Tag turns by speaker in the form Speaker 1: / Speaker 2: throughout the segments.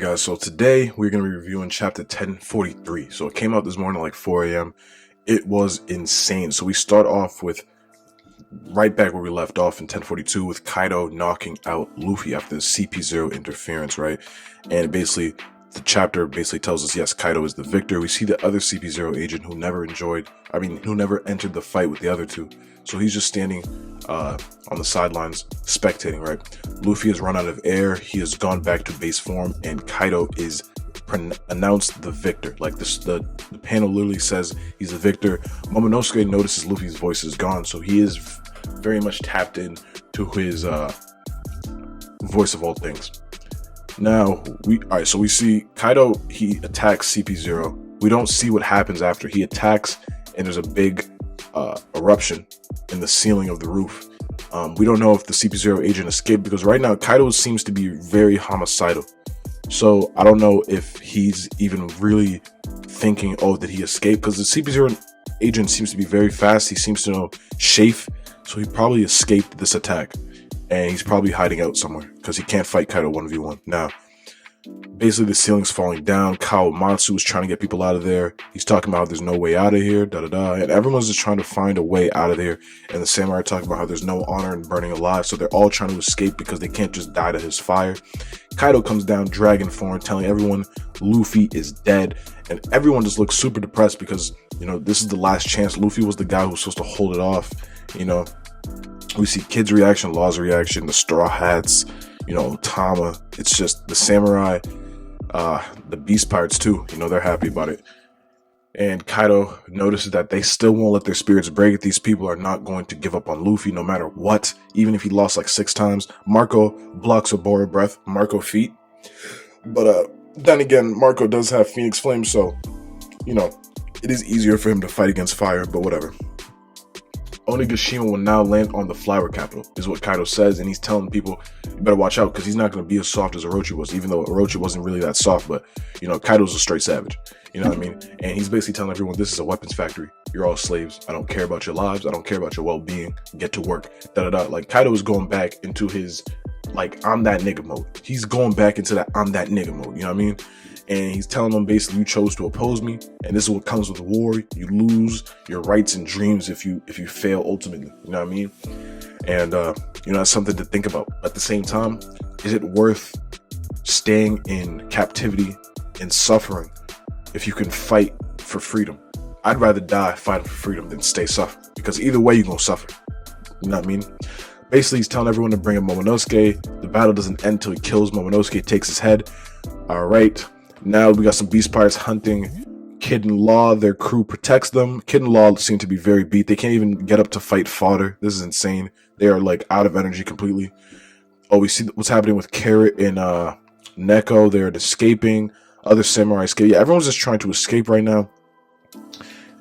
Speaker 1: Guys, so today we're going to be reviewing chapter 1043. So it came out this morning like 4 a.m. It was insane. So we start off with right back where we left off in 1042 with Kaido knocking out Luffy after the CP0 interference, right? And basically the chapter basically tells us, yes, Kaido is the victor. We see the other CP0 agent who never entered the fight with the other two. So he's just standing on the sidelines spectating, right? Luffy has run out of air. He has gone back to base form, and Kaido is announced the victor. Like the panel literally says he's the victor. Momonosuke notices Luffy's voice is gone, so he is very much tapped in to his voice of all things. Now so we see Kaido, he attacks CP0. We don't see what happens after he attacks, and there's a big eruption in the ceiling of the roof. We don't know if the CP0 agent escaped, because right now Kaido seems to be very homicidal. So I don't know if he's even really thinking, oh, did he escape? Because the CP0 agent seems to be very fast. He seems to know Shafe, so he probably escaped this attack. And he's probably hiding out somewhere because he can't fight Kaido 1v1. Now, basically the ceiling's falling down. Kawamatsu is trying to get people out of there. He's talking about how there's no way out of here, and everyone's just trying to find a way out of there. And the samurai are talking about how there's no honor in burning alive, so they're all trying to escape because they can't just die to his fire. Kaido comes down dragon form, telling everyone Luffy is dead, and everyone just looks super depressed because, you know, this is the last chance. Luffy was the guy who was supposed to hold it off. You know, we see Kid's reaction, Law's reaction, the Straw Hats, you know, Tama. It's just the samurai, the beast pirates too, you know, they're happy about it. And Kaido notices that they still won't let their spirits break. These people are not going to give up on Luffy no matter what, even if he lost like 6 times. Marco blocks a Bora breath, Marco feet. But then again, Marco does have Phoenix Flame, so, you know, it is easier for him to fight against fire, but whatever. Onigashima will now land on the flower capital, is what Kaido says, and he's telling people, you better watch out, because he's not going to be as soft as Orochi was, even though Orochi wasn't really that soft, but, you know, Kaido's a straight savage, you know what I mean? And he's basically telling everyone, this is a weapons factory, you're all slaves, I don't care about your lives, I don't care about your well-being, get to work, da-da-da. Like, Kaido is going back into his, like, I'm that nigga mode. He's going back into that I'm that nigga mode, you know what I mean? And he's telling them basically, you chose to oppose me, and this is what comes with war. You lose your rights and dreams if you fail ultimately. You know what I mean? And you know, that's something to think about. At the same time, is it worth staying in captivity and suffering if you can fight for freedom? I'd rather die fighting for freedom than stay suffering, because either way you're gonna suffer. You know what I mean? Basically, he's telling everyone to bring in Momonosuke. The battle doesn't end till he kills Momonosuke, takes his head. All right. Now we got some beast pirates hunting Kid and Law. Their crew protects them. Kid and Law seem to be very beat. They can't even get up to fight fodder. This is insane. They are like out of energy completely. Oh, we see what's happening with Carrot and Neko. They're escaping. Other samurai escape. Yeah, everyone's just trying to escape right now.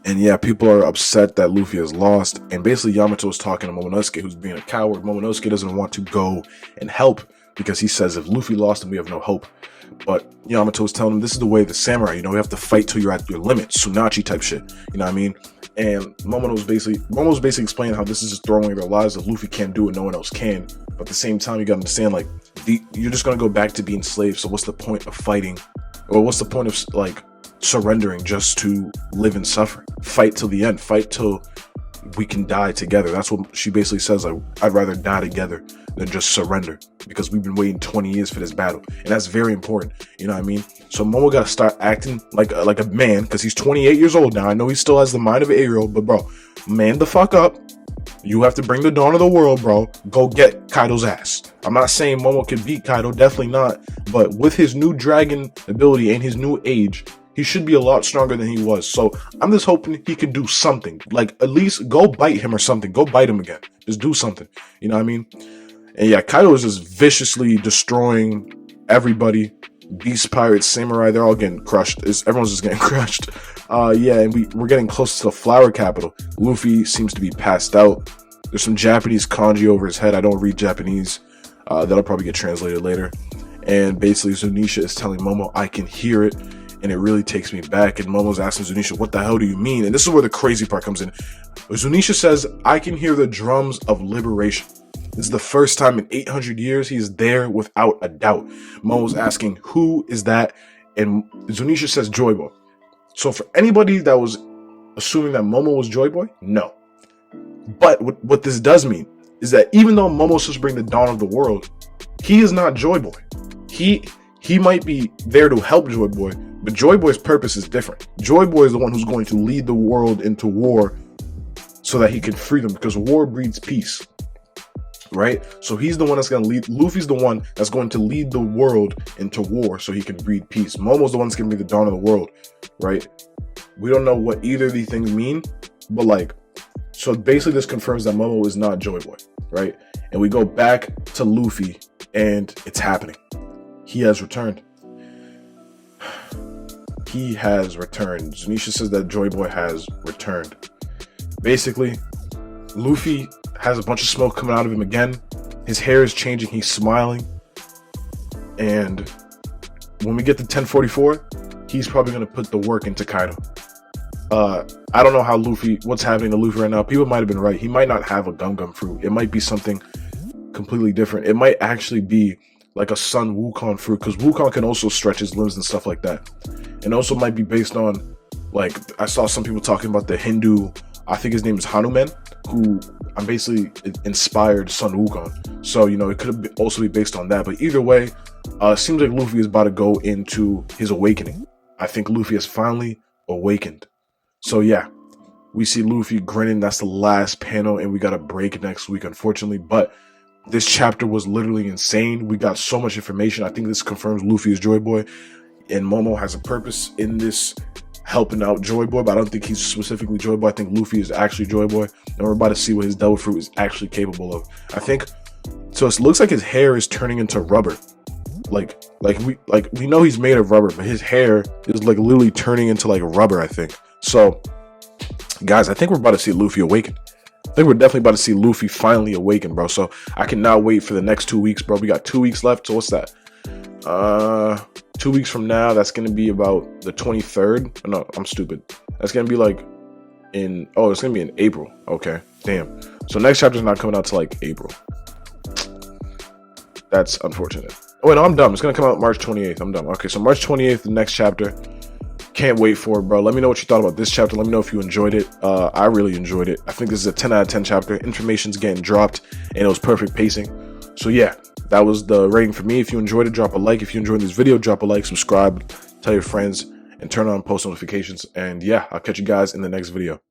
Speaker 1: And yeah, people are upset that Luffy has lost. And basically Yamato is talking to Momonosuke, who's being a coward. Momonosuke doesn't want to go and help because he says if Luffy lost, then we have no hope. But Yamato is telling him this is the way of the samurai, you know, we have to fight till you're at your limit, Tsunachi type shit, you know what I mean? And Momo's basically explaining how this is just throwing away their lives, that Luffy can't do it, no one else can. But at the same time, you gotta understand, like, you're just gonna go back to being slaves, so what's the point of fighting? Or what's the point of, like, surrendering just to live in suffering? Fight till the end, fight till we can die together. That's what she basically says, like, I'd rather die together than just surrender, because we've been waiting 20 years for this battle, and that's very important, you know what I mean? So Momo gotta start acting like a man, because he's 28 years old now. I know he still has the mind of an 8-year-old, but bro, man the fuck up. You have to bring the dawn of the world, bro. Go get Kaido's ass. I'm not saying Momo can beat Kaido, definitely not, but with his new dragon ability and his new age, he should be a lot stronger than he was. So I'm just hoping he can do something, like at least go bite him or something. Go bite him again. Just do something, you know what I mean? And yeah, Kaido is just viciously destroying everybody. Beast pirates, samurai, they're all getting crushed. Everyone's just getting crushed. Yeah, and we're getting close to the flower capital. Luffy seems to be passed out. There's some Japanese kanji over his head. I don't read Japanese. That'll probably get translated later. And basically Zunisha is telling Momo, I can hear it. And it really takes me back. And Momo's asking Zunisha, what the hell do you mean? And this is where the crazy part comes in. Zunisha says, I can hear the drums of liberation. It's the first time in 800 years he's there without a doubt. Momo's asking, who is that? And Zunisha says Joy Boy. So for anybody that was assuming that Momo was Joy Boy, no. But what this does mean is that even though Momo's supposed to bring the dawn of the world, he is not Joy Boy. He might be there to help Joy Boy, but Joy Boy's purpose is different. Joy Boy is the one who's going to lead the world into war so that he can free them, because war breeds peace. Right? So he's the one that's going to lead. Luffy's the one that's going to lead the world into war so he can breed peace. Momo's the one that's going to be the dawn of the world. Right? We don't know what either of these things mean, but like, so basically this confirms that Momo is not Joy Boy. Right? And we go back to Luffy and it's happening. He has returned. He has returned. Zunisha says that Joy Boy has returned. Basically, Luffy has a bunch of smoke coming out of him again. His hair is changing. He's smiling. And when we get to 1044, he's probably going to put the work into Kaido. I don't know how what's happening to Luffy right now. People might have been right. He might not have a gum fruit. It might be something completely different. It might actually be like a Sun Wukong fruit, because Wukong can also stretch his limbs and stuff like that. And also might be based on, like, I saw some people talking about the Hindu, I think his name is Hanuman, who basically inspired Sun Wukong. So, you know, it could also be based on that. But either way, it seems like Luffy is about to go into his awakening. I think Luffy has finally awakened. So yeah, we see Luffy grinning. That's the last panel, and we got a break next week, unfortunately. But this chapter was literally insane. We got so much information. I think this confirms Luffy is Joy Boy, and Momo has a purpose in this, helping out Joy Boy, but I don't think he's specifically Joy Boy. I think Luffy is actually Joy Boy, and we're about to see what his devil fruit is actually capable of. I think so. It looks like his hair is turning into rubber. Like we know he's made of rubber, but his hair is like literally turning into like rubber, I think. So guys, I think we're about to see Luffy awaken. I think we're definitely about to see Luffy finally awaken, bro. So I cannot wait for the next 2 weeks, bro. We got 2 weeks left. So what's that? 2 weeks from now, that's gonna be about the 23rd. No, I'm stupid. That's gonna be like it's gonna be in April. Okay, damn. So next chapter's not coming out till like April. That's unfortunate. Oh wait, no, I'm dumb. It's gonna come out March 28th. I'm dumb. Okay, so March 28th, the next chapter. Can't wait for it, bro. Let me know what you thought about this chapter. Let me know if you enjoyed it. I really enjoyed it. I think this is a 10 out of 10 chapter. Information's getting dropped, and it was perfect pacing. So yeah, that was the rating for me. If you enjoyed it, drop a like. If you enjoyed this video, drop a like, subscribe, tell your friends, and turn on post notifications. And yeah, I'll catch you guys in the next video.